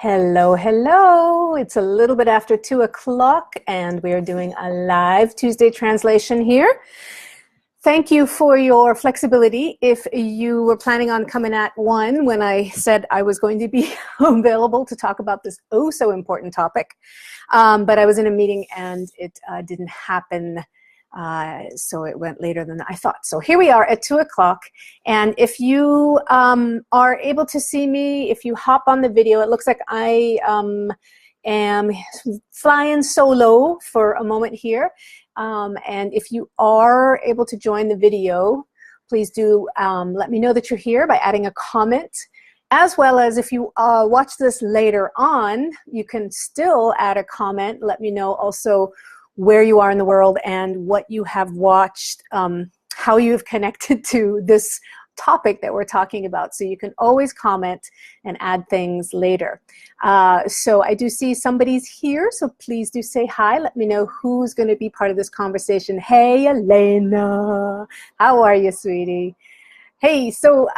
Hello, hello. It's a little bit after 2 o'clock and we are doing a live Tuesday translation here. Thank you for your flexibility. If you were planning on coming at 1 when I said I was going to be available to talk about this oh so important topic, but I was in a meeting and it didn't happen. So it went later than I thought. So here we are at 2 o'clock. And if you are able to see me, if you hop on the video, it looks like I am flying solo for a moment here. And if you are able to join the video, please do let me know that you're here by adding a comment. As well as if you watch this later on, you can still add a comment. Let me know also where you are in the world and what you have watched, how you've connected to this topic that we're talking about. So you can always comment and add things later. So I do see somebody's here, so please do say hi. Let me know who's going to be part of this conversation. Hey, Elena. How are you, sweetie? Hey, so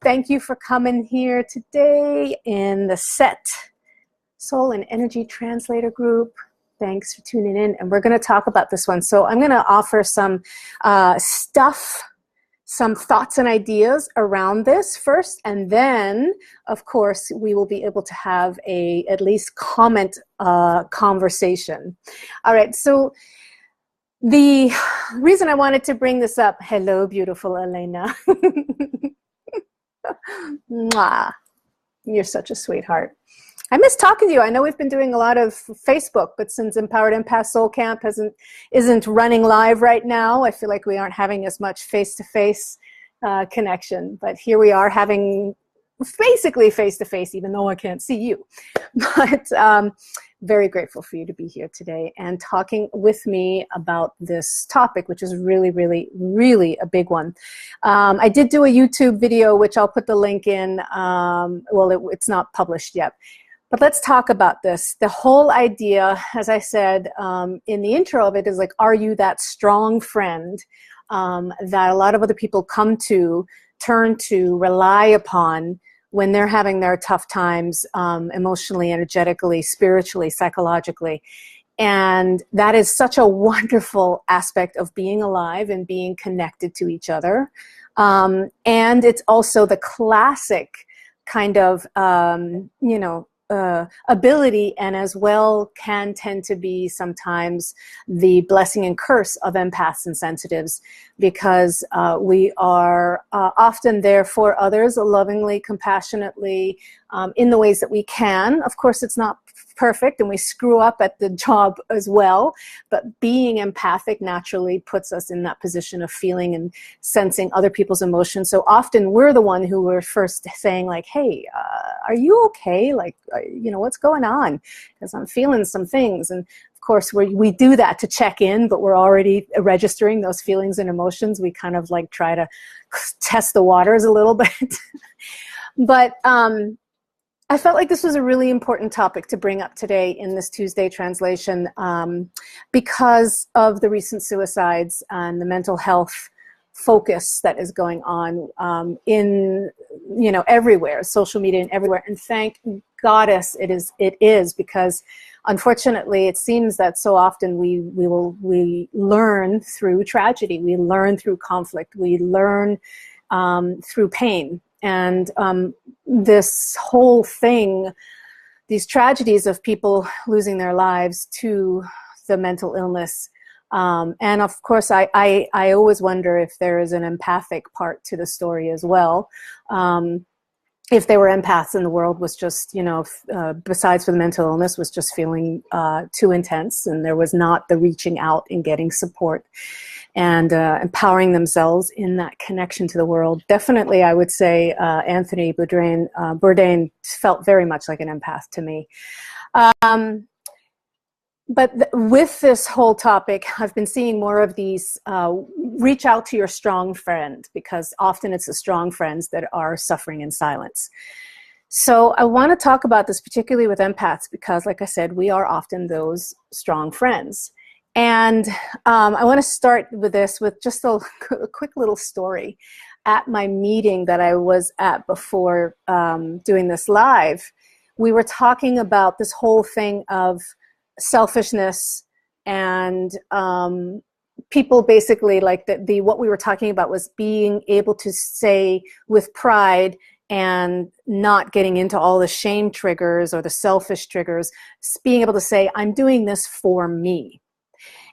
thank you for coming here today in the SET Soul and Energy Translator group. Thanks for tuning in, and we're going to talk about this one. So I'm going to offer some some thoughts and ideas around this first, and then, of course, we will be able to have a at least comment conversation. All right, so the reason I wanted to bring this up, hello, beautiful Elena. Mwah. You're such a sweetheart. I miss talking to you. I know we've been doing a lot of Facebook, but since Empowered Empath Soul Camp isn't running live right now, I feel like we aren't having as much face-to-face connection. But here we are having basically face-to-face, even though I can't see you. But very grateful for you to be here today and talking with me about this topic, which is really, really, really a big one. I did do a YouTube video, which I'll put the link in. Well, it's not published yet. But let's talk about this. The whole idea, as I said in the intro of it, is like, are you that strong friend that a lot of other people come to, turn to, rely upon when they're having their tough times emotionally, energetically, spiritually, psychologically? And that is such a wonderful aspect of being alive and being connected to each other. And it's also the classic kind of, ability, and as well can tend to be sometimes the blessing and curse of empaths and sensitives, because we are often there for others lovingly, compassionately, in the ways that we can. Of course, it's not perfect and we screw up at the job as well, but being empathic naturally puts us in that position of feeling and sensing other people's emotions. So often we're the one who were first saying like, hey, are you okay? Like, what's going on? Because I'm feeling some things. And of course, we do that to check in, but we're already registering those feelings and emotions. We kind of like try to test the waters a little bit. But I felt like this was a really important topic to bring up today in this Tuesday translation because of the recent suicides and the mental health focus that is going on in everywhere, social media and everywhere. And thank Goddess it is, because unfortunately it seems that so often we learn through tragedy, we learn through conflict, we learn through pain. And this whole thing, these tragedies of people losing their lives to the mental illness. And of course, I always wonder if there is an empathic part to the story as well. If they were empaths and the world was just, besides for the mental illness, was just feeling too intense, and there was not the reaching out and getting support and empowering themselves in that connection to the world. Definitely, I would say Anthony Bourdain felt very much like an empath to me. But with this whole topic, I've been seeing more of these reach out to your strong friend, because often it's the strong friends that are suffering in silence. So I want to talk about this particularly with empaths because, like I said, we are often those strong friends. And I want to start with this with just a quick little story. At my meeting that I was at before doing this live, we were talking about this whole thing of selfishness and people basically like what we were talking about was being able to say with pride and not getting into all the shame triggers or the selfish triggers, being able to say, I'm doing this for me.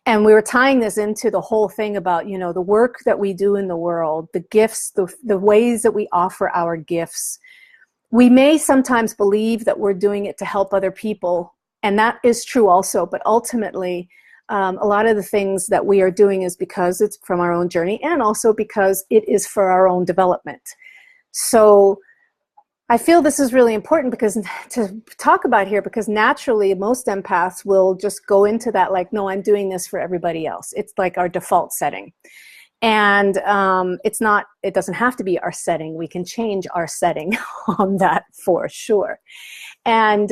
And we were tying this into the whole thing about, you know, the work that we do in the world, the gifts, the ways that we offer our gifts. We may sometimes believe that we're doing it to help other people, and that is true also, but ultimately, a lot of the things that we are doing is because it's from our own journey and also because it is for our own development. So I feel this is really important because to talk about here, because naturally most empaths will just go into that like, no, I'm doing this for everybody else. It's like our default setting. And it doesn't have to be our setting. We can change our setting on that for sure. And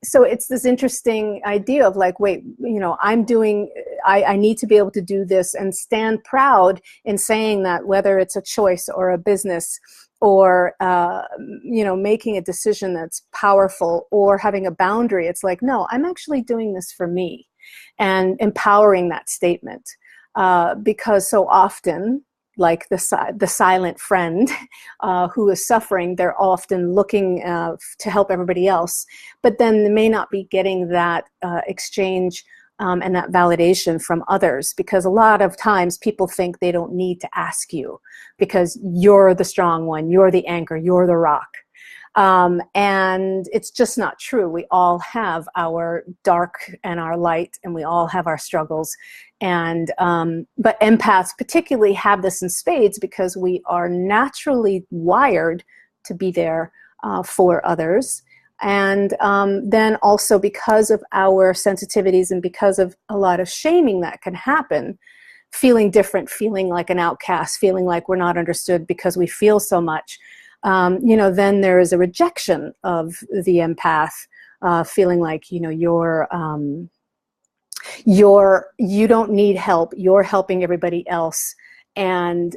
so it's this interesting idea of like, wait, you know, I need to be able to do this and stand proud in saying that, whether it's a choice or a business or, you know, making a decision that's powerful or having a boundary. It's like, no, I'm actually doing this for me, and empowering that statement. Because so often, like the silent friend who is suffering, they're often looking to help everybody else, but then they may not be getting that exchange and that validation from others, because a lot of times people think they don't need to ask you because you're the strong one, you're the anchor, you're the rock. And it's just not true. We all have our dark and our light, and we all have our struggles. And but empaths particularly have this in spades because we are naturally wired to be there for others. And then also because of our sensitivities and because of a lot of shaming that can happen, feeling different, feeling like an outcast, feeling like we're not understood because we feel so much. You know, then there is a rejection of the empath, feeling like, you know, you don't need help, you're helping everybody else. And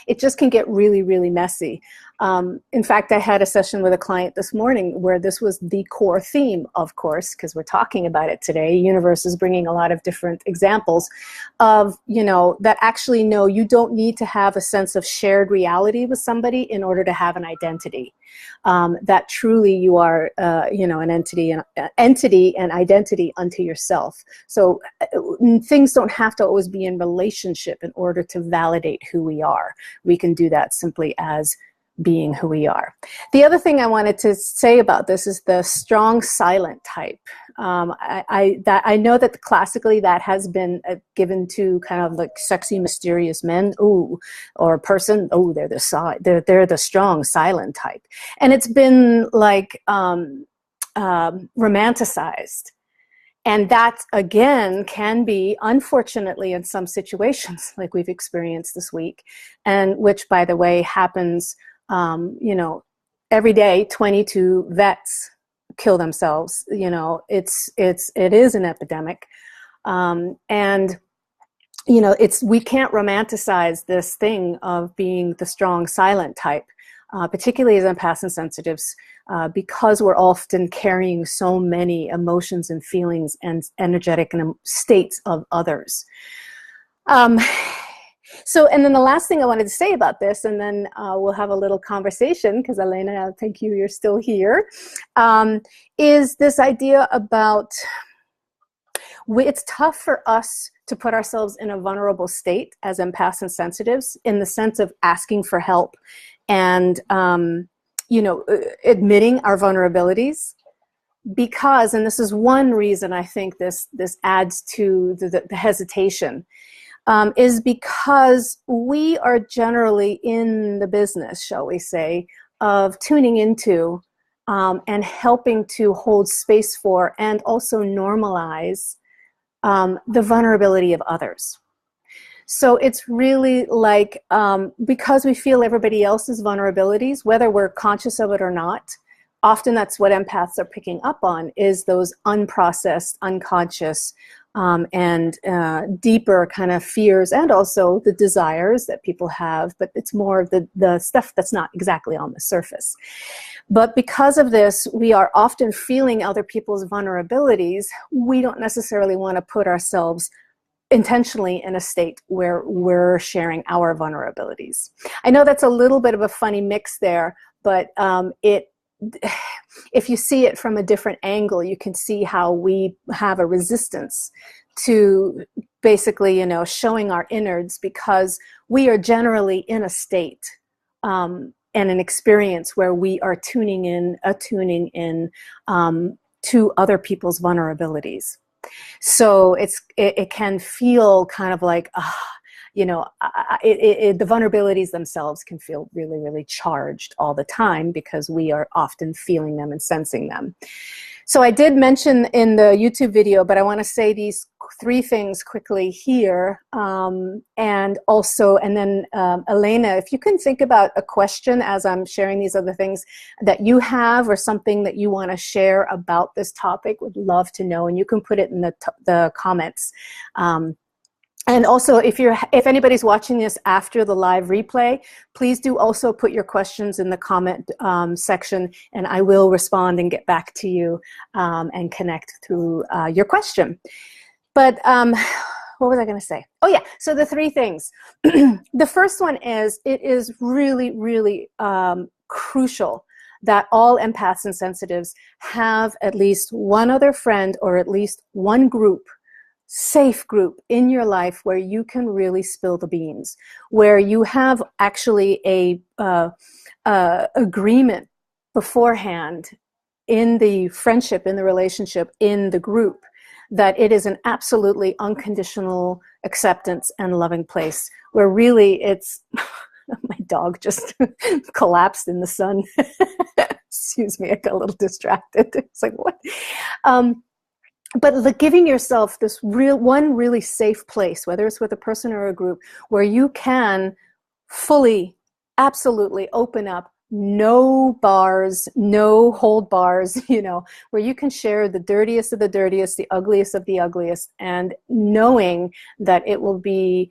it just can get really, really messy. In fact, I had a session with a client this morning where this was the core theme, of course, because we're talking about it today. Universe is bringing a lot of different examples of, you know, that actually, no, you don't need to have a sense of shared reality with somebody in order to have an identity. That truly you are, you know, an entity and identity unto yourself. So things don't have to always be in relationship in order to validate who we are. We can do that simply as being who we are. The other thing I wanted to say about this is the strong silent type. I know that classically that has been given to kind of like sexy, mysterious men, ooh, or a person, oh, they're the strong silent type, and it's been like romanticized. And that, again, can be, unfortunately, in some situations, like we've experienced this week, and which, by the way, happens, you know, every day. 22 vets kill themselves. You know, it is an epidemic, and you know, we can't romanticize this thing of being the strong silent type, particularly as empaths and sensitives. Because we're often carrying so many emotions and feelings and energetic states of others. So, and then the last thing I wanted to say about this, and then we'll have a little conversation, because Elena, thank you, you're still here, is this idea about it's tough for us to put ourselves in a vulnerable state as empaths and sensitives, in the sense of asking for help and you know, admitting our vulnerabilities, because, and this is one reason I think this adds to the hesitation, is because we are generally in the business, shall we say, of tuning into and helping to hold space for and also normalize the vulnerability of others. So it's really like, because we feel everybody else's vulnerabilities, whether we're conscious of it or not, often that's what empaths are picking up on, is those unprocessed, unconscious and deeper kind of fears, and also the desires that people have, but it's more of the stuff that's not exactly on the surface. But because of this, we are often feeling other people's vulnerabilities. We don't necessarily want to put ourselves intentionally in a state where we're sharing our vulnerabilities. I know that's a little bit of a funny mix there, but if you see it from a different angle, you can see how we have a resistance to basically, showing our innards, because we are generally in a state and an experience where we are attuning in to other people's vulnerabilities. So it can feel kind of like, the vulnerabilities themselves can feel really, really charged all the time, because we are often feeling them and sensing them. So I did mention in the YouTube video, but I want to say these 3 things quickly here. And then Elena, if you can think about a question as I'm sharing these other things that you have, or something that you want to share about this topic, would love to know. And you can put it in the comments. And also, if anybody's watching this after the live replay, please do also put your questions in the comment section, and I will respond and get back to you and connect through your question. But what was I going to say? Oh yeah, so the 3 things. The first one is, it is really, really crucial that all empaths and sensitives have at least one other friend, or at least one group, safe group in your life, where you can really spill the beans, where you have actually a agreement beforehand in the friendship, in the relationship, in the group, that it is an absolutely unconditional acceptance and loving place, where really it's my dog just collapsed in the sun. Excuse me, I got a little distracted. It's like, what? But giving yourself this one really safe place, whether it's with a person or a group, where you can fully, absolutely open up, no bars, no hold bars, where you can share the dirtiest of the dirtiest, the ugliest of the ugliest, and knowing that it will be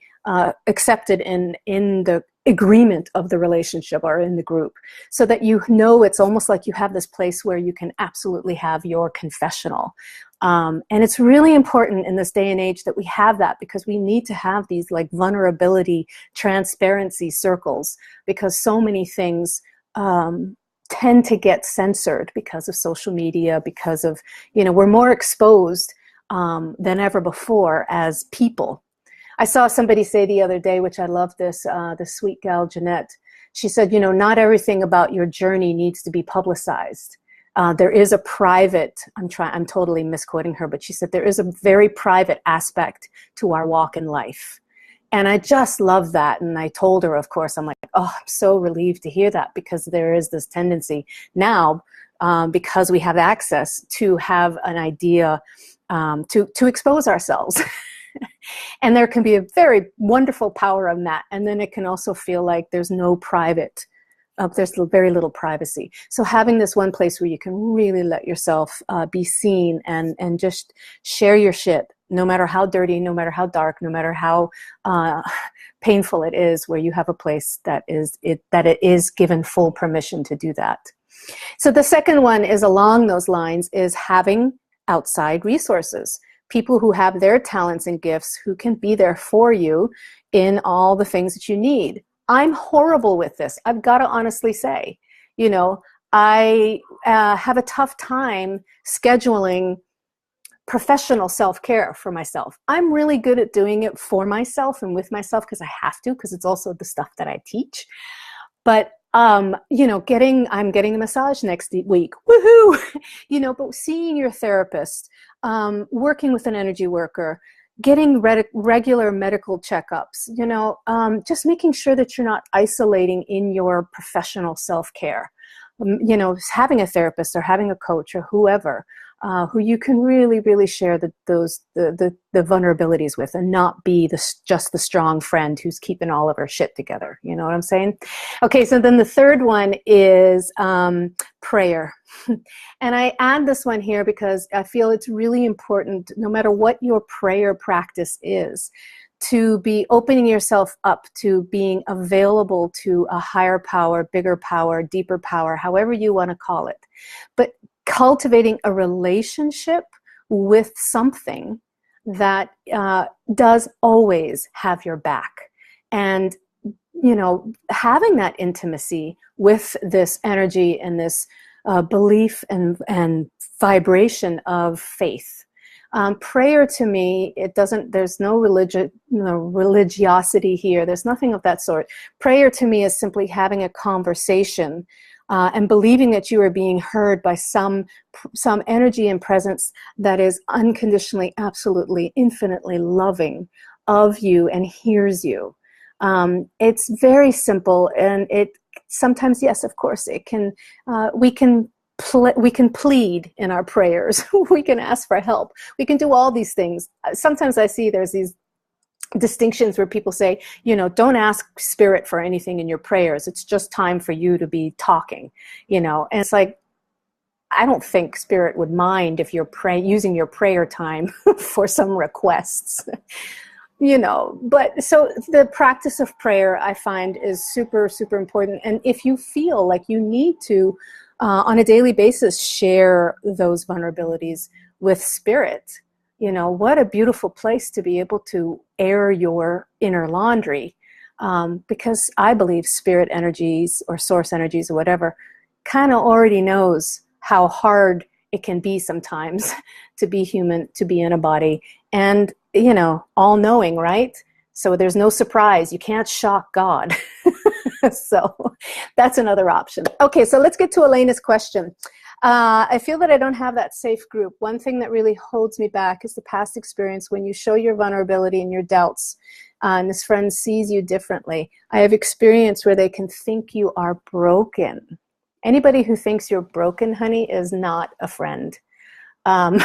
accepted in the agreement of the relationship or in the group, so that it's almost like you have this place where you can absolutely have your confessional. And it's really important in this day and age that we have that, because we need to have these like vulnerability, transparency circles, because so many things tend to get censored because of social media, because of, we're more exposed than ever before as people. I saw somebody say the other day, which I love this, the sweet gal Jeanette, she said, not everything about your journey needs to be publicized. There is a private, I'm totally misquoting her, but she said there is a very private aspect to our walk in life. And I just love that. And I told her, of course, I'm like, oh, I'm so relieved to hear that, because there is this tendency now, because we have access to have an idea to expose ourselves. And there can be a very wonderful power in that. And then it can also feel like there's no private, there's very little privacy. So having this one place where you can really let yourself be seen and just share your shit, no matter how dirty, no matter how dark, no matter how painful it is, where you have a place that it is given full permission to do that. So the second one is along those lines, is having outside resources. People who have their talents and gifts, who can be there for you in all the things that you need. I'm horrible with this. I've got to honestly say, I have a tough time scheduling professional self-care for myself. I'm really good at doing it for myself and with myself, because I have to, because it's also the stuff that I teach. But I'm getting a massage next week, woohoo! But seeing your therapist, working with an energy worker, getting regular medical checkups, just making sure that you're not isolating in your professional self-care. Having a therapist or having a coach or whoever, who you can really, really share the vulnerabilities with, and not be just the strong friend who's keeping all of her shit together. You know what I'm saying? Okay, so then the third one is prayer. And I add this one here because I feel it's really important, no matter what your prayer practice is, to be opening yourself up to being available to a higher power, bigger power, deeper power, however you want to call it. But cultivating a relationship with something that does always have your back. And, you know, having that intimacy with this energy and this belief and vibration of faith. Prayer to me, there's no religiosity here. There's nothing of that sort. Prayer to me is simply having a conversation and believing that you are being heard by some energy and presence that is unconditionally, absolutely, infinitely loving of you and hears you. It's very simple, and it sometimes, yes, of course, it can. We can plead in our prayers. We can ask for help. We can do all these things. Sometimes I see there's these distinctions where people say, you know, don't ask spirit for anything in your prayers. It's just time for you to be talking, you know. And it's like, I don't think spirit would mind if you're using your prayer time for some requests, you know. But so the practice of prayer, I find, is super, super important. And if you feel like you need to, on a daily basis, share those vulnerabilities with spirit, you know, what a beautiful place to be able to air your inner laundry. Because I believe spirit energies or source energies or whatever kind of already knows how hard it can be sometimes to be human, to be in a body, and, you know, all knowing, right? So there's no surprise. You can't shock God. So that's another option. Okay, so let's get to Elena's question. I feel that I don't have that safe group. One thing that really holds me back is the past experience when you show your vulnerability and your doubts, and this friend sees you differently. I have experience where they can think you are broken. Anybody who thinks you're broken, honey, is not a friend. I'm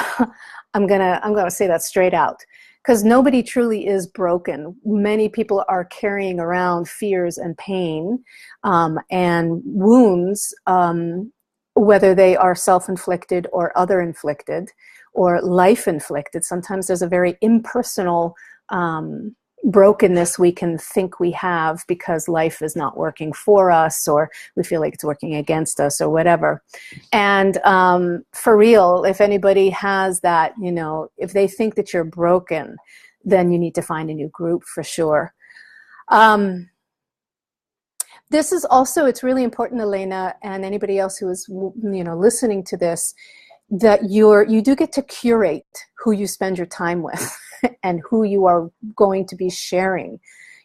gonna say that straight out, because nobody truly is broken. Many people are carrying around fears and pain and wounds, whether they are self-inflicted or other-inflicted or life-inflicted. Sometimes there's a very impersonal brokenness we can think we have because life is not working for us, or we feel like it's working against us, or whatever. And for real, if anybody has that, you know, if they think that you're broken, then you need to find a new group for sure. This is also, it's really important, Elena, and anybody else who is, you know, listening to this, that you do get to curate who you spend your time with and who you are going to be sharing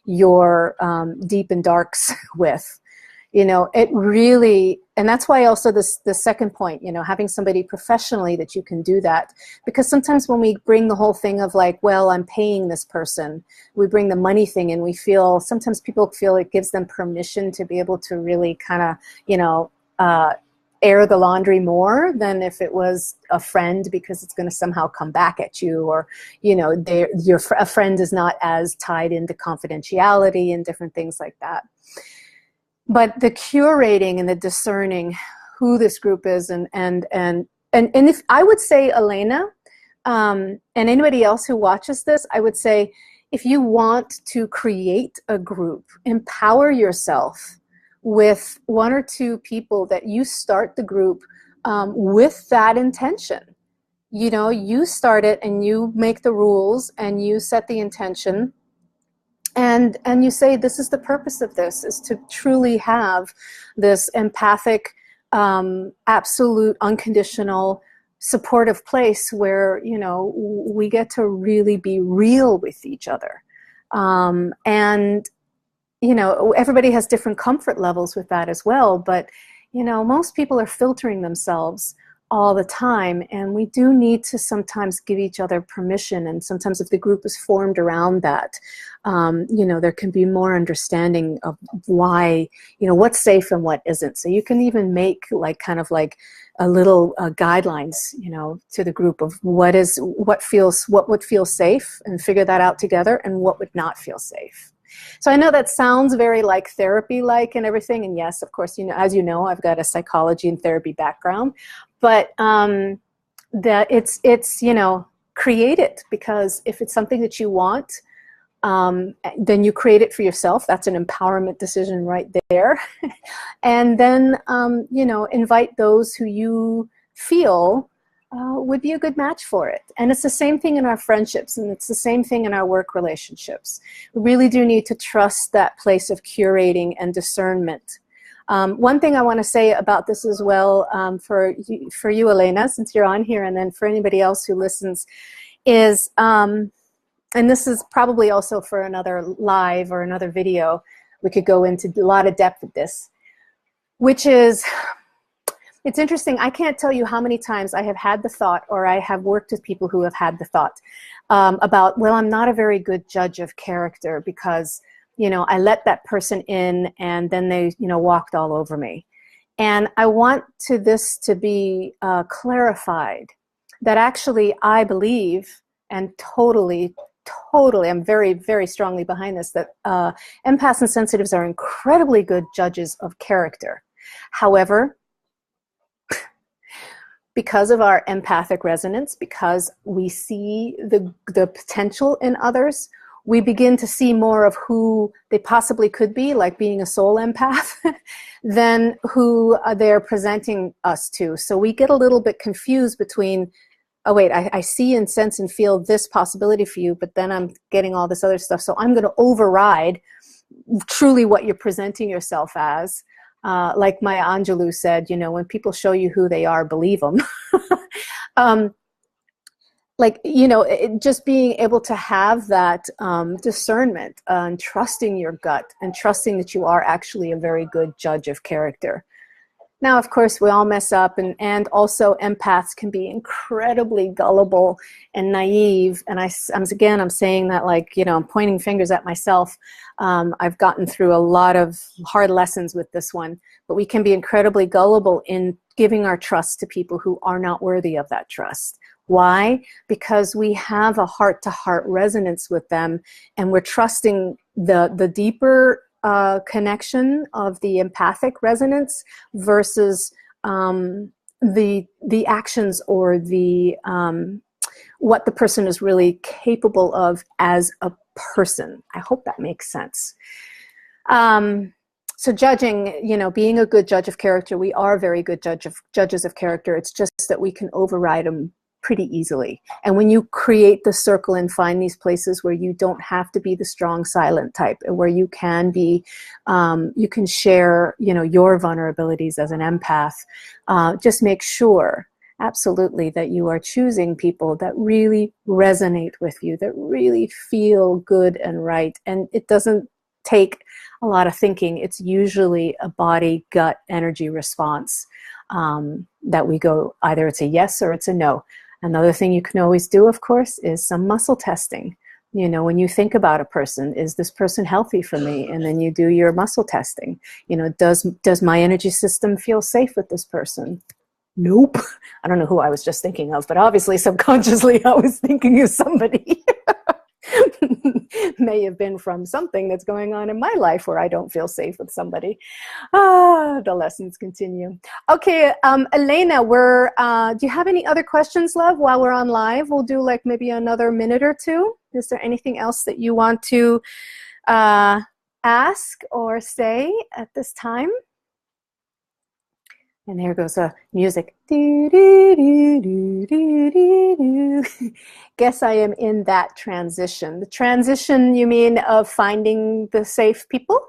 your deep and darks with. You know, it really, and that's why also the second point, you know, having somebody professionally that you can do that. Because sometimes when we bring the whole thing of like, well, I'm paying this person, we bring the money thing, and we feel, sometimes people feel it gives them permission to be able to really kind of, you know, air the laundry more than if it was a friend, because it's going to somehow come back at you, or, you know, a friend is not as tied into confidentiality and different things like that. But the curating and the discerning who this group is, and if I would say, Elena, and anybody else who watches this, I would say, if you want to create a group, empower yourself with one or two people that you start the group with that intention. You know, you start it and you make the rules and you set the intention. And you say, this is the purpose of this, is to truly have this empathic, absolute, unconditional, supportive place where, you know, we get to really be real with each other. And, you know, everybody has different comfort levels with that as well. But, you know, most people are filtering themselves all the time, and we do need to sometimes give each other permission, and sometimes if the group is formed around that, you know, there can be more understanding of why, you know, what's safe and what isn't. So you can even make like kind of like a little guidelines, you know, to the group of what would feel safe, and figure that out together, and what would not feel safe. So I know that sounds very like therapy-like and everything, and yes, of course, you know, as you know, I've got a psychology and therapy background, but that it's you know, create it, because if it's something that you want, then you create it for yourself. That's an empowerment decision right there. And then you know, invite those who you feel would be a good match for it. And it's the same thing in our friendships, and it's the same thing in our work relationships. We really do need to trust that place of curating and discernment. One thing I want to say about this as well, for you, Elena, since you're on here, and then for anybody else who listens, is, and this is probably also for another live or another video, we could go into a lot of depth with this, which is, it's interesting. I can't tell you how many times I have had the thought, or I have worked with people who have had the thought about, well, I'm not a very good judge of character because, you know, I let that person in and then they, you know, walked all over me. And I want this to be clarified, that actually I believe, and totally, I'm very, very strongly behind this, that empaths and sensitives are incredibly good judges of character. However, because of our empathic resonance, because we see the potential in others, we begin to see more of who they possibly could be, like being a soul empath, than who they're presenting us to. So we get a little bit confused between, oh wait, I see and sense and feel this possibility for you, but then I'm getting all this other stuff. So I'm going to override truly what you're presenting yourself as. Like Maya Angelou said, you know, when people show you who they are, believe them. Like, you know, just being able to have that discernment and trusting your gut and trusting that you are actually a very good judge of character. Now, of course, we all mess up, and also empaths can be incredibly gullible and naive. And I'm saying that like, you know, I'm pointing fingers at myself. I've gotten through a lot of hard lessons with this one, but we can be incredibly gullible in giving our trust to people who are not worthy of that trust. Why? Because we have a heart-to-heart resonance with them, and we're trusting the deeper connection of the empathic resonance versus the actions or the what the person is really capable of as a person. I hope that makes sense. So judging, you know, being a good judge of character, we are very good judges of character. It's just that we can override them pretty easily. And when you create the circle and find these places where you don't have to be the strong silent type, and where you can be, you can share, you know, your vulnerabilities as an empath, just make sure absolutely that you are choosing people that really resonate with you, that really feel good and right. And it doesn't take a lot of thinking. It's usually a body gut energy response that we go, either it's a yes or it's a no. Another thing you can always do, of course, is some muscle testing. You know, when you think about a person, is this person healthy for me? And then you do your muscle testing. You know, does my energy system feel safe with this person? Nope. I don't know who I was just thinking of, but obviously subconsciously I was thinking of somebody. May have been from something that's going on in my life where I don't feel safe with somebody. The lessons continue. Okay, Elena, do you have any other questions, love, while we're on live? We'll do like maybe another minute or two. Is there anything else that you want to ask or say at this time? And there goes music. Guess I am in that transition. The transition, you mean, of finding the safe people?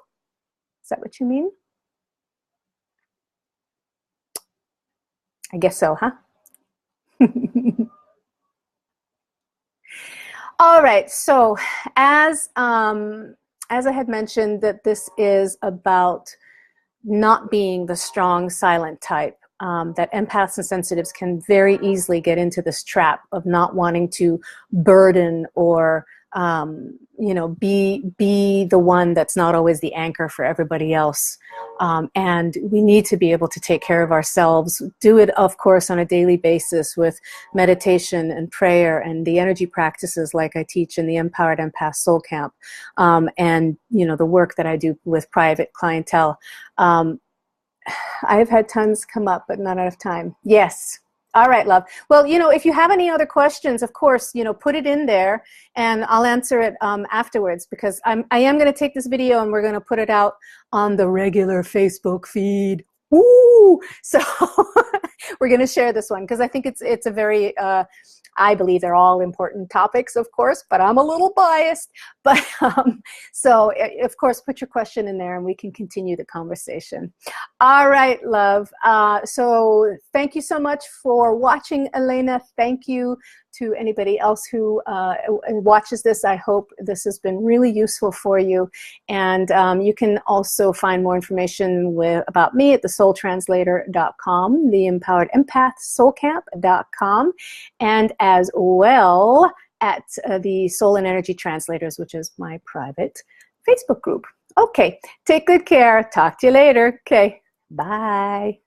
Is that what you mean? I guess so, huh? All right, so as I had mentioned, that this is about not being the strong silent type. that empaths and sensitives can very easily get into this trap of not wanting to burden or you know, be the one that's not always the anchor for everybody else. And we need to be able to take care of ourselves, do it, of course, on a daily basis with meditation and prayer and the energy practices like I teach in the Empowered Empath Soul Camp, and, you know, the work that I do with private clientele. I've had tons come up, but not enough time. Yes. All right, love. Well, you know, if you have any other questions, of course, you know, put it in there and I'll answer it afterwards, because I am going to take this video and we're going to put it out on the regular Facebook feed. Woo! So we're going to share this one because I think it's a very, I believe they're all important topics, of course, but I'm a little biased. But so, of course, put your question in there and we can continue the conversation. All right, love. So thank you so much for watching, Elena. Thank you to anybody else who watches this. I hope this has been really useful for you. And you can also find more information about me at thesoultranslator.com, the Empowered Empath Soulcamp.com, and as well at the Soul and Energy Translators, which is my private Facebook group. Okay, take good care. Talk to you later. Okay, bye.